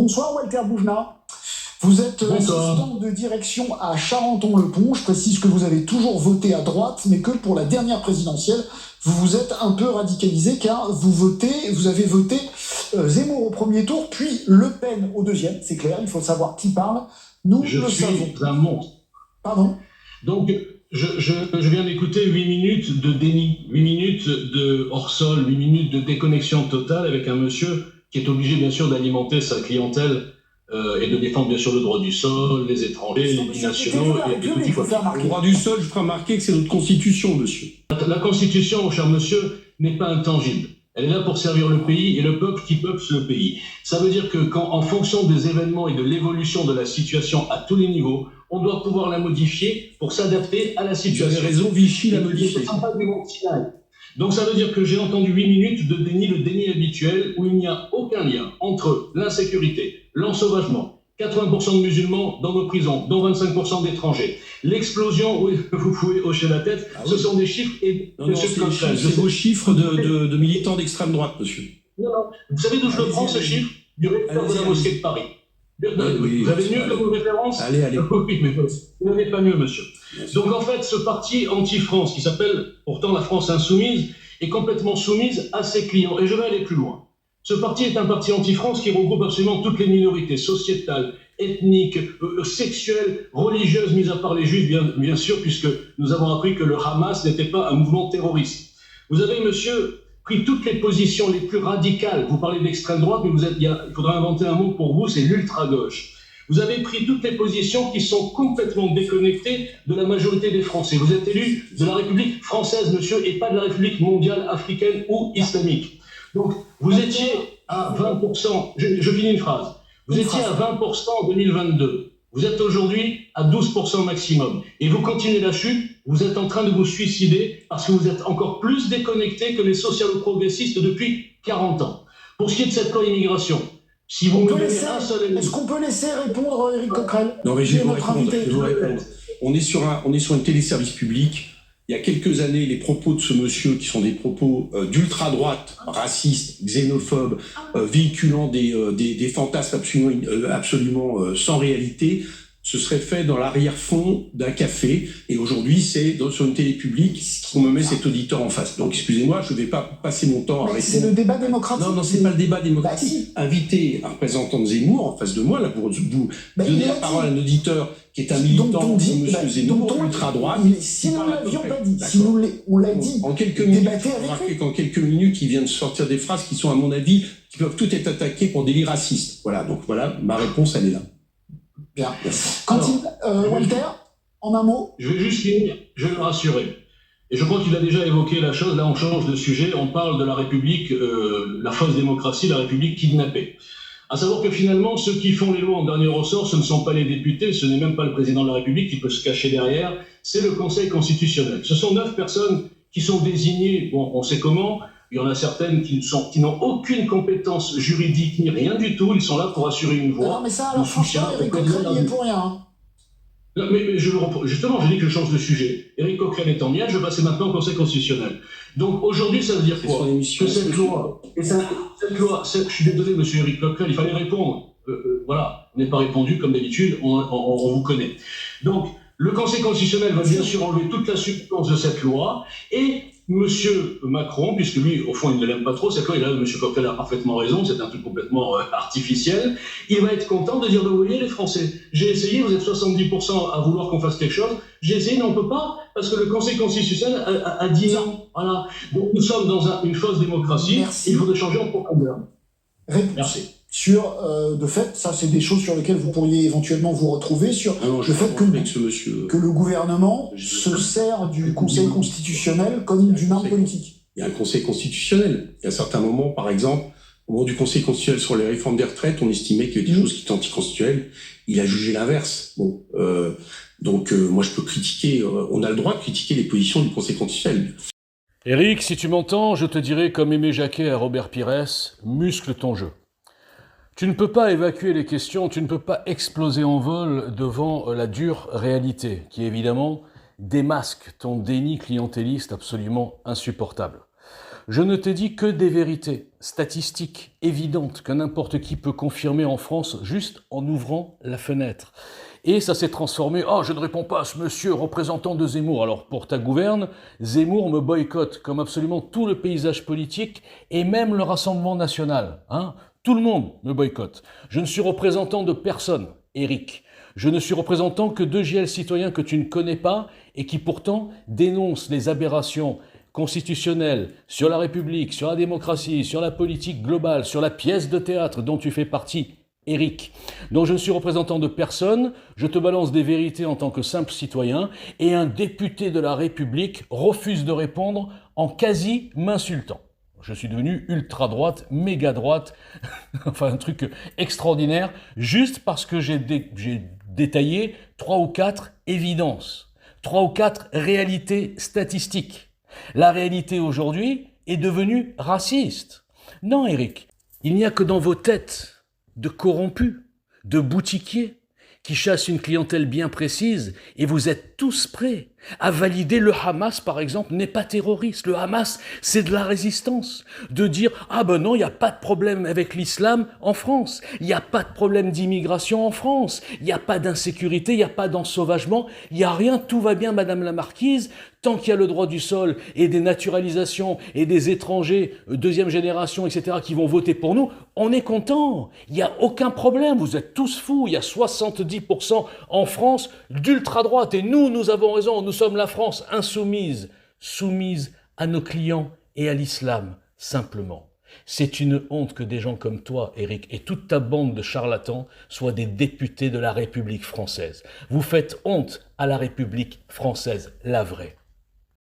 Bonsoir Walter Boujna. Vous êtes assistant de direction à Charenton-le-Pont. Je précise que vous avez toujours voté à droite, mais que pour la dernière présidentielle, vous vous êtes un peu radicalisé car vous avez voté Zemmour au premier tour, puis Le Pen au deuxième. C'est clair, il faut savoir qui parle. Nous le savons. Je suis un monstre. Pardon ? Donc, je viens d'écouter 8 minutes de déni, 8 minutes de hors-sol, 8 minutes de déconnexion totale avec un monsieur qui est obligé, bien sûr, d'alimenter sa clientèle et de défendre, bien sûr, le droit du sol, les étrangers, les binationaux et tout qui faut. Le droit du sol, je ferai remarquer que c'est notre constitution, monsieur. La constitution, mon cher monsieur, n'est pas intangible. Elle est là pour servir le pays et le peuple qui peuple le pays. Ça veut dire que en fonction des événements et de l'évolution de la situation à tous les niveaux, on doit pouvoir la modifier pour s'adapter à la situation. Vous avez raison, Vichy l'a modifié. Donc ça veut dire que j'ai entendu 8 minutes de déni, le déni habituel, où il n'y a aucun lien entre l'insécurité, l'ensauvagement, 80% de musulmans dans nos prisons, dont 25% d'étrangers. L'explosion, oui, vous pouvez hocher la tête, ce sont des chiffres et... Non, c'est vos chiffres de militants d'extrême droite, monsieur. Non. Vous savez d'où je le prends, ce chiffre? Du recteur de la mosquée de Paris. Oui, vous avez mieux comme référence? Allez. Oui, mais vous n'avez pas mieux, monsieur. Donc en fait, ce parti anti-France, qui s'appelle pourtant la France Insoumise, est complètement soumise à ses clients. Et je vais aller plus loin. Ce parti est un parti anti-France qui regroupe absolument toutes les minorités sociétales, ethniques, sexuelles, religieuses, mis à part les juifs, bien sûr, puisque nous avons appris que le Hamas n'était pas un mouvement terroriste. Vous avez, monsieur, pris toutes les positions les plus radicales. Vous parlez d'extrême droite, mais il faudra inventer un mot pour vous, c'est l'ultra-gauche. Vous avez pris toutes les positions qui sont complètement déconnectées de la majorité des Français. Vous êtes élu de la République française, monsieur, et pas de la République mondiale, africaine ou islamique. Donc, vous étiez à 20%, je finis une phrase, vous étiez à 20% en 2022, vous êtes aujourd'hui à 12% maximum, et vous continuez la chute, vous êtes en train de vous suicider parce que vous êtes encore plus déconnecté que les socialo-progressistes depuis 40 ans. Pour ce qui est de cette loi immigration, si vous me donnez un seul élément... Est-ce qu'on peut laisser répondre Éric Coquerel? Non, mais je vais vous répondre. On est sur une téléservice public. Il y a quelques années, les propos de ce monsieur, qui sont des propos d'ultra-droite, racistes, xénophobes, véhiculant des fantasmes absolument sans réalité, ce serait fait dans l'arrière-fond d'un café. Et aujourd'hui, c'est sur une télé publique qu'on me met cet auditeur en face. Donc, excusez-moi, je ne vais pas passer mon temps à répondre. C'est le débat démocratique. Non, c'est pas le débat démocratique. Inviter un représentant de Zemmour en face de moi, là, pour vous donner la parole à un auditeur qui est un militant de M. Zemmour, ultra-droite. Si nous ne l'avions pas dit, si on l'a dit, en quelques minutes, remarquez qu'en quelques minutes, il vient de sortir des phrases qui sont, à mon avis, qui peuvent toutes être attaquées pour délit raciste. Voilà, donc voilà, ma réponse, elle est là. Bien. Walter, en un mot? Je vais juste finir, je vais le rassurer. Et je crois qu'il a déjà évoqué la chose, là on change de sujet, on parle de la République, la fausse démocratie, la République kidnappée. À savoir que finalement, ceux qui font les lois en dernier ressort, ce ne sont pas les députés, ce n'est même pas le président de la République qui peut se cacher derrière, c'est le Conseil constitutionnel. Ce sont 9 personnes qui sont désignées, bon, on sait comment, il y en a certaines qui n'ont aucune compétence juridique ni rien du tout, ils sont là pour assurer une voix. Non mais ça, alors franchement, Éric Coquerel n'y est pour rien. Non, mais justement, j'ai dit que je change de sujet. Éric Coquerel est en miel, je vais passer maintenant au Conseil constitutionnel. Donc aujourd'hui, ça veut dire quoi? Que cette loi, je suis désolé, monsieur Éric Coquerel, il fallait répondre. Voilà, on n'est pas répondu, comme d'habitude, on vous connaît. Donc, le Conseil constitutionnel va bien sûr enlever toute la substance de cette loi, et monsieur Macron, puisque lui, au fond, il ne l'aime pas trop, cette loi, et là, monsieur Coquerel a parfaitement raison, c'est un truc complètement artificiel, il va être content de dire, vous voyez, les Français, j'ai essayé, vous êtes 70% à vouloir qu'on fasse quelque chose, j'ai essayé, mais on ne peut pas, parce que le Conseil constitutionnel a dit non. Voilà. Donc nous sommes dans une fausse démocratie, il faut changer en profondeur. Merci. Sur, de fait, ça c'est des choses sur lesquelles vous pourriez éventuellement vous retrouver, sur le fait que le gouvernement se sert du Conseil constitutionnel comme d'une arme politique. Il y a un Conseil constitutionnel. Il y a certains moments, par exemple, au moment du Conseil constitutionnel sur les réformes des retraites, on estimait qu'il y avait des choses qui étaient anticonstitutionnelles. Il a jugé l'inverse. Bon, donc moi je peux critiquer, on a le droit de critiquer les positions du Conseil constitutionnel. Éric, si tu m'entends, je te dirais comme Aimé Jacquet à Robert Pires, muscle ton jeu. Tu ne peux pas évacuer les questions, tu ne peux pas exploser en vol devant la dure réalité, qui évidemment démasque ton déni clientéliste absolument insupportable. Je ne t'ai dit que des vérités statistiques évidentes que n'importe qui peut confirmer en France juste en ouvrant la fenêtre. Et ça s'est transformé, « Oh, je ne réponds pas à ce monsieur représentant de Zemmour. » Alors pour ta gouverne, Zemmour me boycotte comme absolument tout le paysage politique et même le Rassemblement national. Hein. Tout le monde me boycotte. Je ne suis représentant de personne, Éric. Je ne suis représentant que de GL citoyens que tu ne connais pas et qui pourtant dénoncent les aberrations constitutionnelle, sur la République, sur la démocratie, sur la politique globale, sur la pièce de théâtre dont tu fais partie, Éric. Donc je ne suis représentant de personne, je te balance des vérités en tant que simple citoyen, et un député de la République refuse de répondre en quasi m'insultant. Je suis devenu ultra-droite, méga-droite, enfin un truc extraordinaire, juste parce que j'ai détaillé 3 ou 4 évidences, 3 ou 4 réalités statistiques. La réalité aujourd'hui est devenue raciste. Non, Éric, il n'y a que dans vos têtes de corrompus, de boutiquiers, qui chassent une clientèle bien précise, et vous êtes tous prêts à valider le Hamas, par exemple, n'est pas terroriste. Le Hamas, c'est de la résistance. De dire, ah ben non, il n'y a pas de problème avec l'islam en France, il n'y a pas de problème d'immigration en France, il n'y a pas d'insécurité, il n'y a pas d'ensauvagement, il n'y a rien, tout va bien, Madame la Marquise, tant qu'il y a le droit du sol et des naturalisations et des étrangers, deuxième génération, etc., qui vont voter pour nous, on est content. Il n'y a aucun problème, vous êtes tous fous. Il y a 70% en France d'ultra-droite. Et nous avons raison, nous sommes la France insoumise, soumise à nos clients et à l'islam, simplement. C'est une honte que des gens comme toi, Éric, et toute ta bande de charlatans soient des députés de la République française. Vous faites honte à la République française, la vraie.